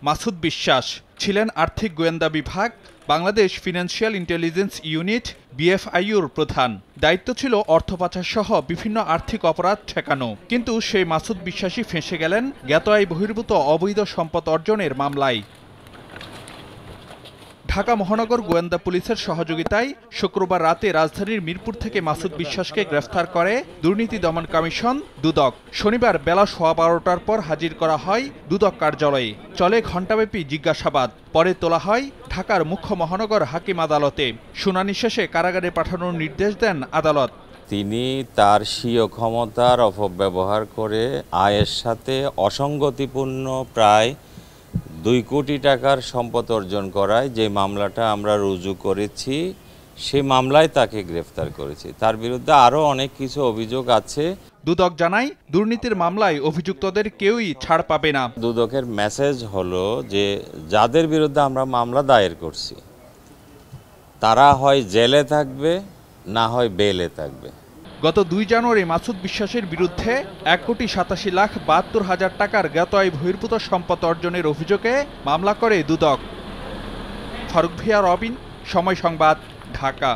মাসুদ বিশ্বাস ছিলেন আর্থিক গোয়েন্দা বিভাগ, বাংলাদেশ ফিনান্সিয়াল ইন্টেলিজেন্স ইউনিট বিএফআইউর প্রধান। দায়িত্ব ছিল অর্থ পাচার সহ বিভিন্ন আর্থিক অপরাধ ঠেকানো। কিন্তু সেই মাসুদ বিশ্বাসই ফেঁসে গেলেন জ্ঞাত আয় বহির্ভূত অবৈধ সম্পদ অর্জনের মামলায়। ঢাকা মহানগর গোয়েন্দা পুলিশের সহযোগিতায় শুক্রবার রাতে রাজধানীর মিরপুর থেকে মাসুদ বিশ্বাসকে গ্রেফতার করে দুর্নীতি দমন কমিশন দুদক। শনিবার বেলা 12:15টার পর হাজির করা হয় দুদক কার্যালয়ে। চলে ঘণ্টাব্যাপী জিজ্ঞাসাবাদ। পরে তোলা হয় ঢাকার মুখ্য মহানগর হাকিম আদালতে। শুনানি শেষে কারাগারে পাঠানোর নির্দেশ দেন আদালত। তিনি তার স্বীয় ক্ষমতার অপব্যবহার করে আয়ের সাথে অসঙ্গতিপূর্ণ প্রায় 2 কোটি টাকার সম্পদ অর্জন করায় যে মামলাটা আমরা রুজু করেছি, সেই মামলায় তাকে গ্রেফতার করেছি। তার বিরুদ্ধে আরও অনেক কিছু অভিযোগ আছে। দুদক জানায়, দুর্নীতির মামলায় অভিযুক্তদের কেউই ছাড় পাবে না। দুদকের মেসেজ হলো যে যাদের বিরুদ্ধে আমরা মামলা দায়ের করছি তারা হয় জেলে থাকবে, না হয় বেলে থাকবে। গত 2 জানুয়ারি মাসুদ বিশ্বাসের বিরুদ্ধে 1,87,72,000 টাকার জ্ঞাত আয় বহির্ভূত সম্পদ অর্জনের অভিযোগে মামলা করে দুদক। ফারুক ভিয়া, রবিন, সময় সংবাদ, ঢাকা।